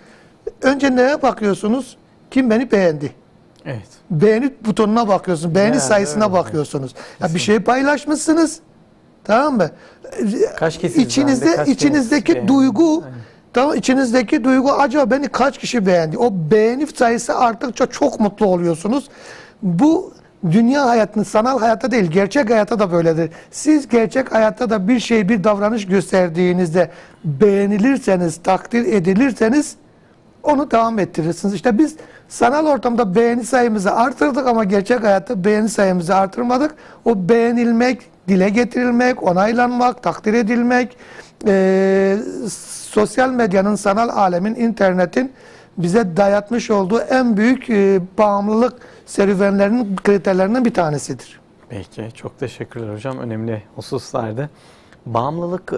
önce neye bakıyorsunuz? Kim beni beğendi? Evet. Beğeni butonuna bakıyorsunuz. Beğeni sayısına bakıyorsunuz. Ya bir şey paylaşmışsınız. Tamam mı? Kaç kişi içinizdeki duygu, tamam, içinizdeki duygu, acaba beni kaç kişi beğendi? O beğeni sayısı arttıkça çok mutlu oluyorsunuz. Bu dünya hayatının, sanal hayatta değil, gerçek hayatta da böyledir. Siz gerçek hayatta da bir davranış gösterdiğinizde beğenilirseniz, takdir edilirseniz onu devam ettirirsiniz. İşte biz sanal ortamda beğeni sayımızı artırdık ama gerçek hayatta beğeni sayımızı artırmadık. O beğenilmek, dile getirilmek, onaylanmak, takdir edilmek, sosyal medyanın, sanal alemin, internetin bize dayatmış olduğu en büyük bağımlılık serüvenlerinin kriterlerinden bir tanesidir. Peki, çok teşekkürler hocam. Önemli hususlardı. Bağımlılık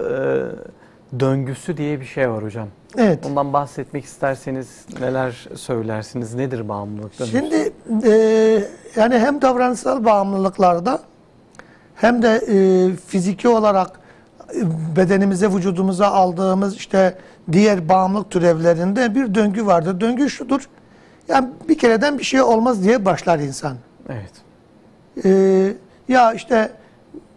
döngüsü diye bir şey var hocam. Evet. Ondan bahsetmek isterseniz neler söylersiniz? Nedir bağımlılık döngüsü? Şimdi yani hem davranışsal bağımlılıklarda hem de fiziki olarak bedenimize, vücudumuza aldığımız işte diğer bağımlılık türevlerinde bir döngü vardır. Döngü şudur: yani bir kereden bir şey olmaz diye başlar insan. Evet. Ya işte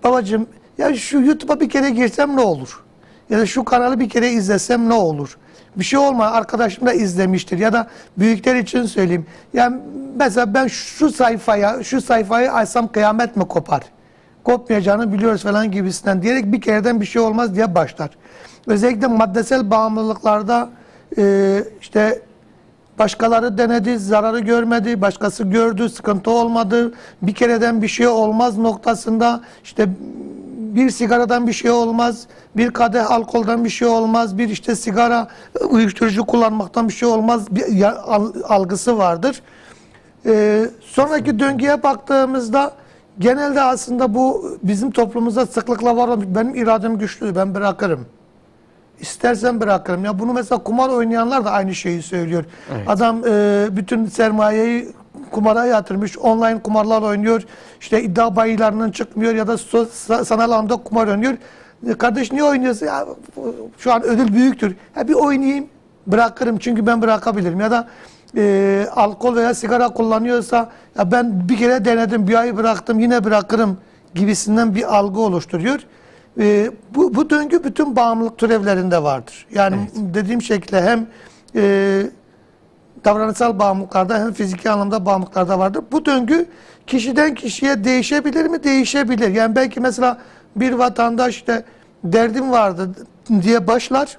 babacığım, ya şu YouTube'a bir kere girsem ne olur? ya da şu kanalı bir kere izlesem ne olur? Bir şey olmaz, arkadaşım da izlemiştir ya da büyükler için söyleyeyim. Yani mesela ben şu sayfayı açsam kıyamet mi kopar? Kopmayacağını biliyoruz falan gibisinden diyerek bir kereden bir şey olmaz diye başlar. Özellikle maddesel bağımlılıklarda işte başkaları denedi, zararı görmedi, başkası gördü, sıkıntı olmadı, bir kereden bir şey olmaz noktasında işte bir sigaradan bir şey olmaz, bir kadeh alkolden bir şey olmaz, bir işte sigara, uyuşturucu kullanmaktan bir şey olmaz bir algısı vardır. Sonraki döngüye baktığımızda genelde aslında bu bizim toplumumuzda sıklıkla var. Benim iradem güçlü, ben bırakırım. İstersen bırakırım. Ya bunu mesela kumar oynayanlar da aynı şeyi söylüyor. Evet. Adam bütün sermayeyi kumara yatırmış, online kumarlar oynuyor, işte iddia bayilerinin çıkmıyor ya da sanal anlamda kumar oynuyor. Kardeş niye oynuyorsun? Ya, şu an ödül büyüktür. Ya bir oynayayım, bırakırım çünkü ben bırakabilirim. Ya da alkol veya sigara kullanıyorsa ya ben bir kere denedim, bir ay bıraktım, yine bırakırım gibisinden bir algı oluşturuyor. Bu döngü bütün bağımlılık türevlerinde vardır. Yani evet, dediğim şekilde hem davranışsal bağımlılıklarda hem fiziki anlamda bağımlılıklarda vardır. Bu döngü kişiden kişiye değişebilir mi? Değişebilir. Yani belki mesela bir vatandaş işte derdim vardı diye başlar.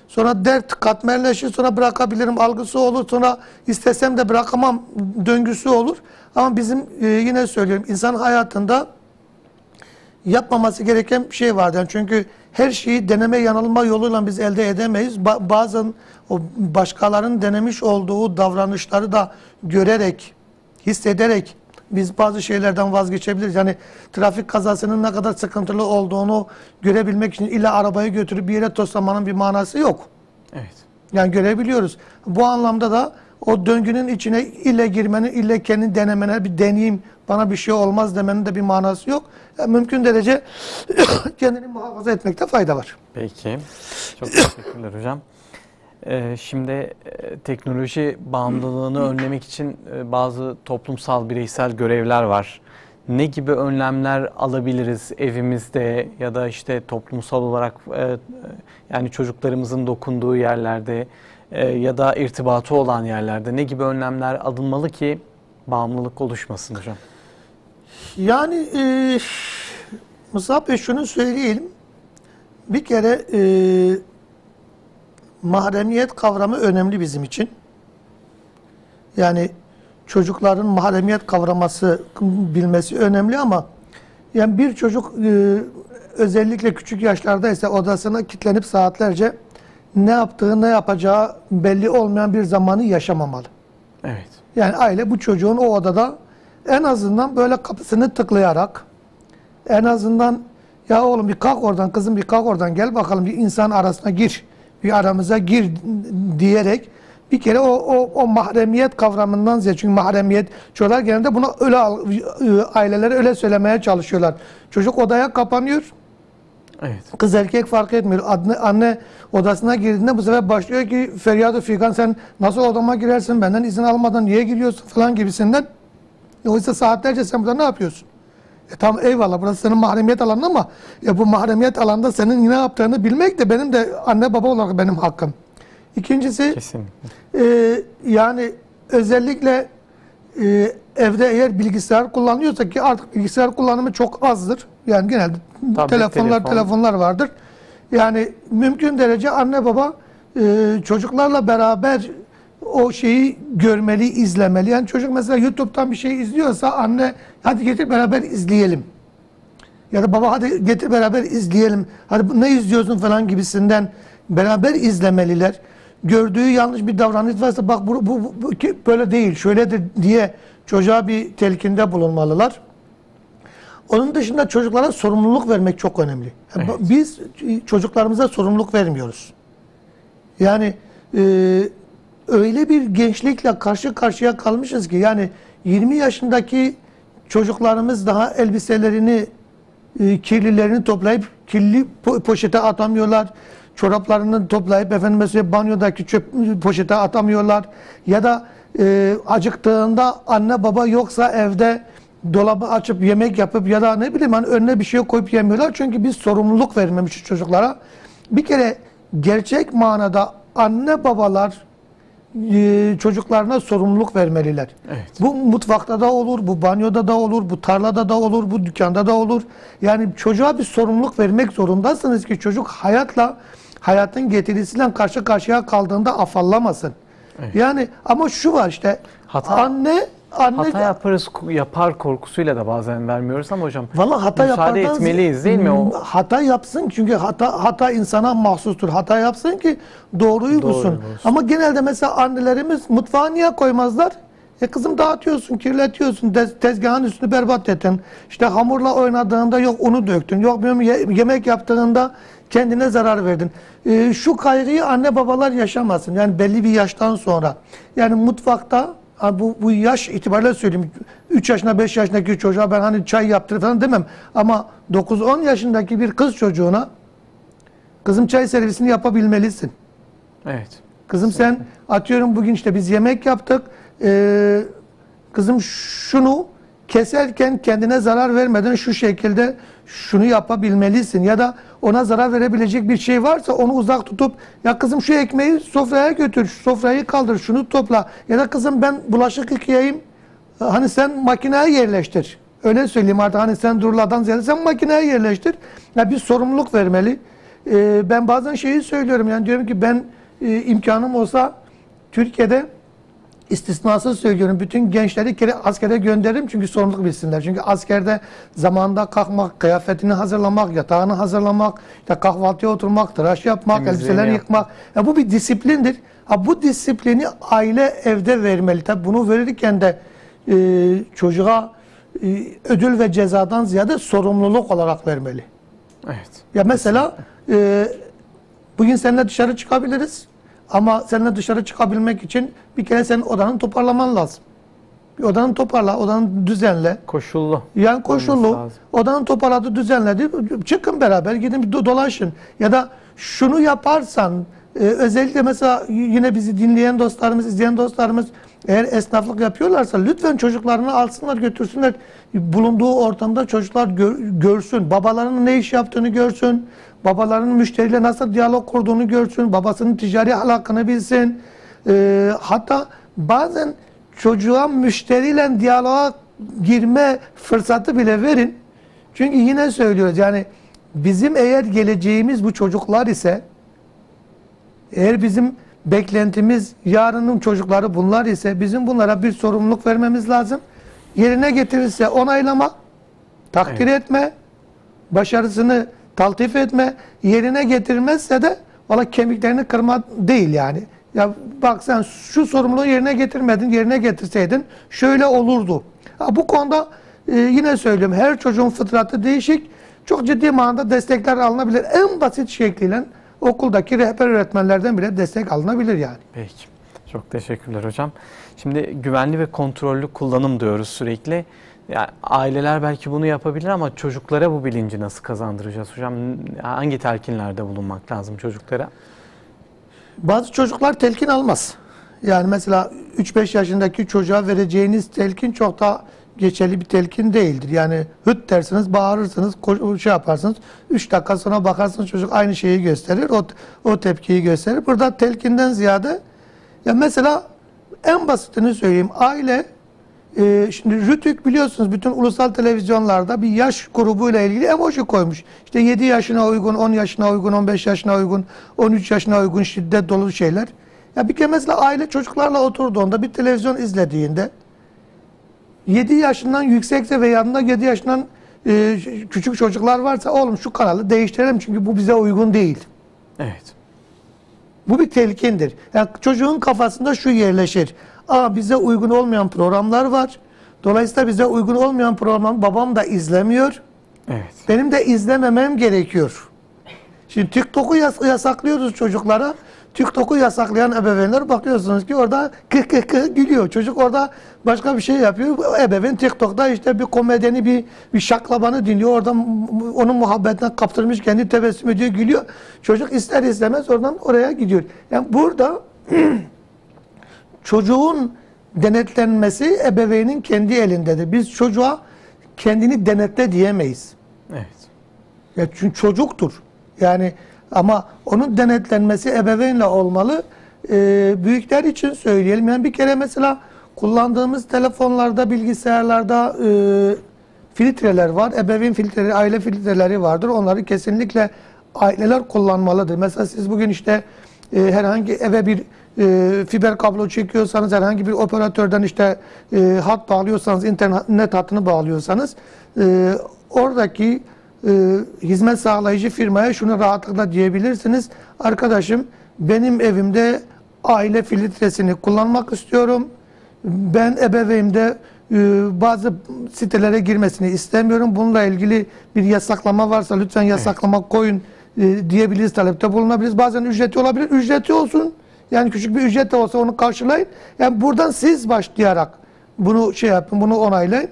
Sonra dert katmerleşir, sonra bırakabilirim algısı olur, sonra istesem de bırakamam döngüsü olur. Ama bizim yine söylüyorum, insan hayatında yapmaması gereken bir şey var. Yani çünkü her şeyi deneme yanılma yoluyla biz elde edemeyiz. Bazen o başkalarının denemiş olduğu davranışları da görerek, hissederek biz bazı şeylerden vazgeçebiliriz. Yani trafik kazasının ne kadar sıkıntılı olduğunu görebilmek için illa arabayı götürüp bir yere toslamanın bir manası yok. Evet. Yani görebiliyoruz. Bu anlamda da o döngünün içine ille girmenin, ille kendi denemene bir deneyeyim, bana bir şey olmaz demenin de bir manası yok. Yani mümkün derece kendini muhafaza etmekte fayda var. Peki. Çok teşekkürler hocam. Şimdi teknoloji bağımlılığını önlemek için bazı toplumsal, bireysel görevler var. Ne gibi önlemler alabiliriz evimizde ya da işte toplumsal olarak yani çocuklarımızın dokunduğu yerlerde ya da irtibatı olan yerlerde ne gibi önlemler alınmalı ki bağımlılık oluşmasın hocam? Yani Musab Bey şunu söyleyelim. Bir kere mahremiyet kavramı önemli bizim için. Yani çocukların mahremiyet kavraması, bilmesi önemli ama yani bir çocuk özellikle küçük yaşlardaysa odasına kilitlenip saatlerce ne yaptığı, ne yapacağı belli olmayan bir zamanı yaşamamalı. Evet. Yani aile bu çocuğun o odada en azından böyle kapısını tıklayarak, en azından ya oğlum bir kalk oradan, kızım bir kalk oradan, gel bakalım bir insan arasına gir, bir aramıza gir diyerek bir kere o mahremiyet kavramından ziyade, çünkü mahremiyet, çocuklar genelde bunu öyle, ailelere öyle söylemeye çalışıyorlar. Çocuk odaya kapanıyor. Evet. Kız erkek fark etmiyor. Anne odasına girdiğinde bu sefer başlıyor ki feryat-ı figan, sen nasıl odama girersin, benden izin almadan niye giriyorsun falan gibisinden. Oysa saatlerce sen burada ne yapıyorsun? Tamam eyvallah, burası senin mahremiyet alanın ama bu mahremiyet alanda senin ne yaptığını bilmek de benim de anne baba olarak benim hakkım. İkincisi yani özellikle evde eğer bilgisayar kullanıyorsa, ki artık bilgisayar kullanımı çok azdır. Yani genelde telefonlar vardır. Yani mümkün derece anne baba çocuklarla beraber o şeyi görmeli, izlemeli. Yani çocuk mesela YouTube'dan bir şey izliyorsa anne hadi getir beraber izleyelim. Ya da baba hadi getir beraber izleyelim. Hadi ne izliyorsun falan gibisinden beraber izlemeliler. Gördüğü yanlış bir davranış varsa bak bu böyle değil, şöyledir diye çocuğa bir telkinde bulunmalılar. Onun dışında çocuklara sorumluluk vermek çok önemli. Evet. Biz çocuklarımıza sorumluluk vermiyoruz. Yani öyle bir gençlikle karşı karşıya kalmışız ki yani 20 yaşındaki çocuklarımız daha elbiselerini, kirlilerini toplayıp kirli poşete atamıyorlar. Çoraplarını toplayıp mesela banyodaki çöp poşete atamıyorlar. Ya da acıktığında anne baba yoksa evde dolabı açıp yemek yapıp ya da ne bileyim hani önüne bir şey koyup yemiyorlar. Çünkü biz sorumluluk vermemişiz çocuklara. bir kere gerçek manada anne babalar çocuklarına sorumluluk vermeliler. Evet. Bu mutfakta da olur, bu banyoda da olur, bu tarlada da olur, bu dükkanda da olur. Yani çocuğa bir sorumluluk vermek zorundasınız ki çocuk hayatın getirisiyle karşı karşıya kaldığında afallamasın. Evet. Yani ama şu var işte anne hata yapar korkusuyla da bazen vermiyoruz ama hocam vallahi hata müsaade etmeliyiz değil mi? Hata yapsın çünkü hata insana mahsustur. Hata yapsın ki doğruyu bulsun. Ama genelde mesela annelerimiz mutfağa niye koymazlar? Kızım dağıtıyorsun, kirletiyorsun, tezgahın üstünü berbat ettin. İşte hamurla oynadığında yok unu döktün, yok yemek yaptığında kendine zarar verdin. Şu kaygıyı anne babalar yaşamasın. Yani belli bir yaştan sonra. Yani mutfakta bu yaş itibariyle söyleyeyim. 3 yaşına 5 yaşındaki çocuğa ben hani çay yaptır falan demem. Ama 9-10 yaşındaki bir kız çocuğuna kızım çay servisini yapabilmelisin. Evet. Kızım sen atıyorum bugün işte biz yemek yaptık. Kızım şunu keserken kendine zarar vermeden şu şekilde şunu yapabilmelisin. Ya da ona zarar verebilecek bir şey varsa onu uzak tutup ya kızım şu ekmeği sofraya götür, şu sofrayı kaldır, şunu topla. Ya da kızım ben bulaşık yıkayayım, hani sen makineye yerleştir. Öyle söyleyeyim artık hani sen duruladan ziyade sen makineye yerleştir. Ya bir sorumluluk vermeli. Ben bazen şeyi söylüyorum yani diyorum ki ben imkanım olsa Türkiye'de istisnasız söylüyorum. Bütün gençleri kere askere gönderirim çünkü sorumluluk bilsinler. Çünkü askerde zamanında kalkmak, kıyafetini hazırlamak, yatağını hazırlamak, işte kahvaltıya oturmak, tıraş yapmak, elbiselerini yıkmak. Ya bu bir disiplindir. Bu disiplini aile evde vermeli. Tabi bunu verirken de çocuğa ödül ve cezadan ziyade sorumluluk olarak vermeli. Evet. Ya mesela bugün seninle dışarı çıkabiliriz. Ama seninle dışarı çıkabilmek için bir kere senin odanı toparlaman lazım. Bir odanı toparla, odanı düzenle. Koşullu. Yani koşullu. Odanı toparladı, düzenledi. Çıkın beraber, gidin dolaşın. Ya da şunu yaparsan, özellikle mesela yine bizi dinleyen dostlarımız, izleyen dostlarımız eğer esnaflık yapıyorlarsa lütfen çocuklarını alsınlar, götürsünler. Bulunduğu ortamda çocuklar görsün. Babalarının ne iş yaptığını görsün. Babalarının müşteriyle nasıl diyalog kurduğunu görsün. Babasının ticari ahlakını bilsin. Hatta bazen çocuğa müşteriyle diyaloğa girme fırsatı bile verin. Çünkü yine söylüyoruz yani bizim eğer geleceğimiz bu çocuklar ise eğer bizim beklentimiz yarının çocukları bunlar ise bizim bunlara bir sorumluluk vermemiz lazım. Yerine getirirse onaylamak, takdir etme, başarısını taltif etme, yerine getirmezse de valla kemiklerini kırma değil yani. Ya bak sen şu sorumluluğu yerine getirmedin, yerine getirseydin şöyle olurdu. Bu konuda yine söylüyorum her çocuğun fıtratı değişik. Çok ciddi manada destekler alınabilir. En basit şekliyle okuldaki rehber öğretmenlerden bile destek alınabilir yani. Peki. Çok teşekkürler hocam. Şimdi güvenli ve kontrollü kullanım diyoruz sürekli. Yani aileler belki bunu yapabilir ama çocuklara bu bilinci nasıl kazandıracağız hocam? Hangi telkinlerde bulunmak lazım çocuklara? Bazı çocuklar telkin almaz. Yani mesela 3-5 yaşındaki çocuğa vereceğiniz telkin çok da geçerli bir telkin değildir. Yani hıt dersiniz, bağırırsınız, şey yaparsınız. 3 dakika sonra bakarsınız çocuk aynı şeyi gösterir, o tepkiyi gösterir. Burada telkinden ziyade ya mesela en basitini söyleyeyim. Aile şimdi Rütük biliyorsunuz bütün ulusal televizyonlarda bir yaş grubuyla ilgili emoji koymuş. İşte 7 yaşına uygun, 10 yaşına uygun, 15 yaşına uygun, 13 yaşına uygun şiddet dolu şeyler. Ya bir kere mesela aile çocuklarla oturduğunda bir televizyon izlediğinde 7 yaşından yüksekse ve yanında 7 yaşından küçük çocuklar varsa oğlum şu kanalı değiştirelim çünkü bu bize uygun değil. Evet. Bu bir telkindir. Yani çocuğun kafasında şu yerleşir. Bize uygun olmayan programlar var. Dolayısıyla bize uygun olmayan programları babam da izlemiyor. Evet. Benim de izlememem gerekiyor. Şimdi TikTok'u yasaklıyoruz çocuklara. TikTok'u yasaklayan ebeveynler bakıyorsunuz ki orada gülüyor. Çocuk orada başka bir şey yapıyor. Ebeveyn TikTok'ta işte bir komedyeni, bir şaklabanı dinliyor. Orada onun muhabbetine kaptırmış, kendi tebessüm ediyor, gülüyor. Çocuk ister istemez oradan oraya gidiyor. Yani burada çocuğun denetlenmesi ebeveynin kendi elindedir. Biz çocuğa kendini denetle diyemeyiz. Evet. Ya çünkü çocuktur. Yani Ama onun denetlenmesi ebeveynle olmalı. Büyükler için söyleyelim. Yani bir kere mesela kullandığımız telefonlarda, bilgisayarlarda filtreler var. Ebeveyn filtreleri, aile filtreleri vardır. Onları kesinlikle aileler kullanmalıdır. Mesela siz bugün işte herhangi eve bir fiber kablo çekiyorsanız, herhangi bir operatörden işte hat bağlıyorsanız, internet hattını bağlıyorsanız oradaki hizmet sağlayıcı firmaya şunu rahatlıkla diyebilirsiniz. Arkadaşım, benim evimde aile filtresini kullanmak istiyorum. Ben ebeveynimde bazı sitelere girmesini istemiyorum. Bununla ilgili bir yasaklama varsa lütfen yasaklama koyun diyebiliriz, talepte bulunabiliriz. Bazen ücreti olabilir. Ücreti olsun. Yani küçük bir ücret de olsa onu karşılayın. Yani buradan siz başlayarak bunu şey yapın, bunu onaylayın.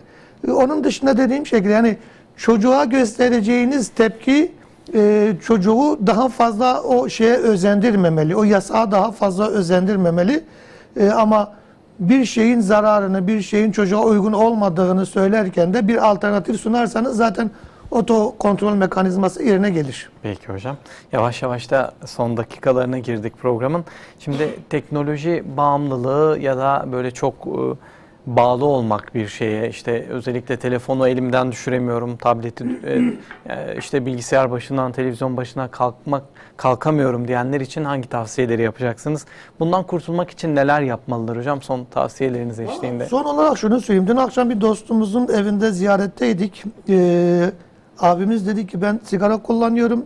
Onun dışında dediğim şekilde yani çocuğa göstereceğiniz tepki çocuğu daha fazla o şeye özendirmemeli. O yasağa daha fazla özendirmemeli. Ama bir şeyin zararını, bir şeyin çocuğa uygun olmadığını söylerken de bir alternatif sunarsanız zaten oto kontrol mekanizması yerine gelir. Peki hocam. Yavaş yavaş da son dakikalarına girdik programın. Şimdi teknoloji bağımlılığı ya da böyle çok bağlı olmak bir şeye, işte özellikle telefonu elimden düşüremiyorum, tableti işte bilgisayar başından, televizyon başına kalkamıyorum diyenler için hangi tavsiyeleri yapacaksınız? Bundan kurtulmak için neler yapmalılar hocam? Son tavsiyeleriniz eşliğinde. Son olarak şunu söyleyeyim. Dün akşam bir dostumuzun evinde ziyaretteydik. Abimiz dedi ki ben sigara kullanıyorum.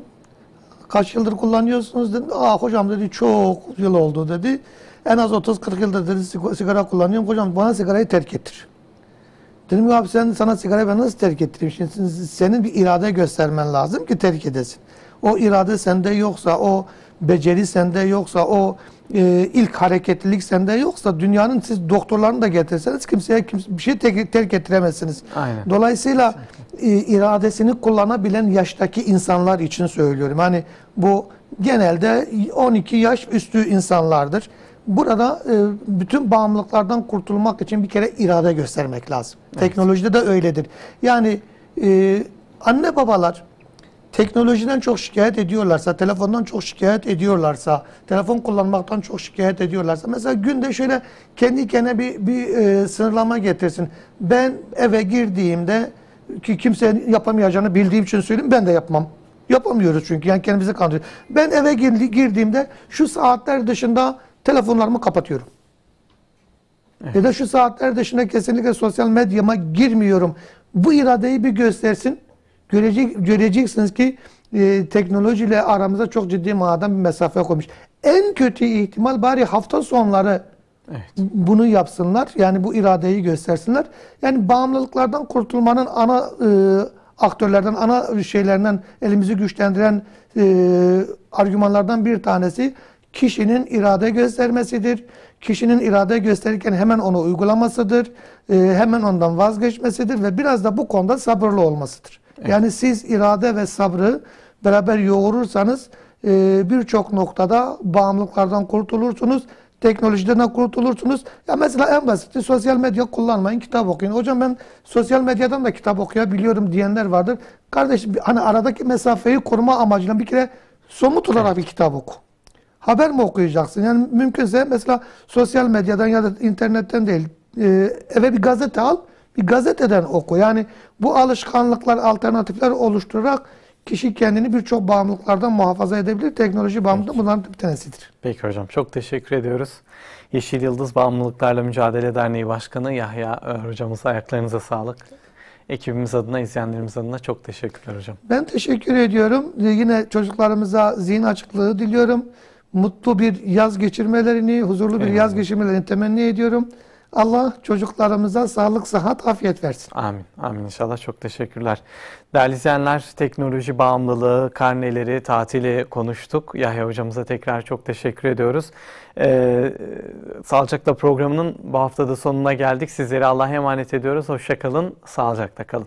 Kaç yıldır kullanıyorsunuz dedi. Hocam dedi çok yıl oldu dedi. En az 30-40 yıldır dedi sigara kullanıyorum. Hocam bana sigarayı terk ettir. Dedim abi sana sigarayı ben nasıl terk ettireyim? Şimdi senin bir irade göstermen lazım ki terk edesin. O irade sende yoksa, o beceri sende yoksa, o ilk hareketlilik sende yoksa dünyanın siz doktorlarını da getirseniz kimseye bir şey terk ettiremezsiniz. Aynen. Dolayısıyla iradesini kullanabilen yaştaki insanlar için söylüyorum. Hani bu genelde 12 yaş üstü insanlardır. Burada bütün bağımlılıklardan kurtulmak için bir kere irade göstermek lazım. Evet. Teknolojide de öyledir. Yani anne babalar teknolojiden çok şikayet ediyorlarsa, telefondan çok şikayet ediyorlarsa, telefon kullanmaktan çok şikayet ediyorlarsa, mesela günde şöyle kendi kendine bir sınırlama getirsin. Ben eve girdiğimde, ki kimsenin yapamayacağını bildiğim için söyleyeyim, ben de yapmam. Yapamıyoruz çünkü, yani kendimizi kandırıyoruz. Ben eve girdiğimde şu saatler dışında telefonlarımı kapatıyorum. Evet. Ya da şu saatler dışında kesinlikle sosyal medyama girmiyorum. Bu iradeyi bir göstersin. Göreceksiniz ki teknolojiyle aramıza çok ciddi manada bir mesafe koymuş. En kötü ihtimal bari hafta sonları bunu yapsınlar. Yani bu iradeyi göstersinler. Yani bağımlılıklardan kurtulmanın ana aktörlerden, ana şeylerinden elimizi güçlendiren argümanlardan bir tanesi kişinin irade göstermesidir. Kişinin irade gösterirken hemen onu uygulamasıdır. Hemen ondan vazgeçmesidir ve biraz da bu konuda sabırlı olmasıdır. Evet. Yani siz irade ve sabrı beraber yoğurursanız birçok noktada bağımlılıklardan kurtulursunuz. Teknolojiden de kurtulursunuz. Ya mesela en basiti sosyal medya kullanmayın, kitap okuyun. Hocam ben sosyal medyadan da kitap okuyabiliyorum diyenler vardır. Kardeşim hani aradaki mesafeyi koruma amacıyla bir kere somut olarak bir kitap oku. Haber mi okuyacaksın? Yani mümkünse mesela sosyal medyadan ya da internetten değil, eve bir gazete al, bir gazeteden oku. Yani bu alışkanlıklar, alternatifler oluşturarak kişi kendini birçok bağımlılıklardan muhafaza edebilir. Teknoloji bağımlılığı bunların bir tanesidir. Peki hocam, çok teşekkür ediyoruz. Yeşil Yıldız Bağımlılıklarla Mücadele Derneği Başkanı Yahya hocamıza ayaklarınıza sağlık. Ekibimiz adına, izleyenlerimiz adına çok teşekkürler hocam. Ben teşekkür ediyorum. Yine çocuklarımıza zihin açıklığı diliyorum. Mutlu bir yaz geçirmelerini, huzurlu bir yaz geçirmelerini temenni ediyorum. Allah çocuklarımıza sağlık, sıhhat, afiyet versin. Amin. Amin inşallah. Çok teşekkürler. Değerli izleyenler, teknoloji bağımlılığı, karneleri, tatili konuştuk. Yahya hocamıza tekrar çok teşekkür ediyoruz. Sağlıcakla programının bu haftada sonuna geldik. Sizleri Allah'a emanet ediyoruz. Hoşça kalın, sağlıcakla kalın.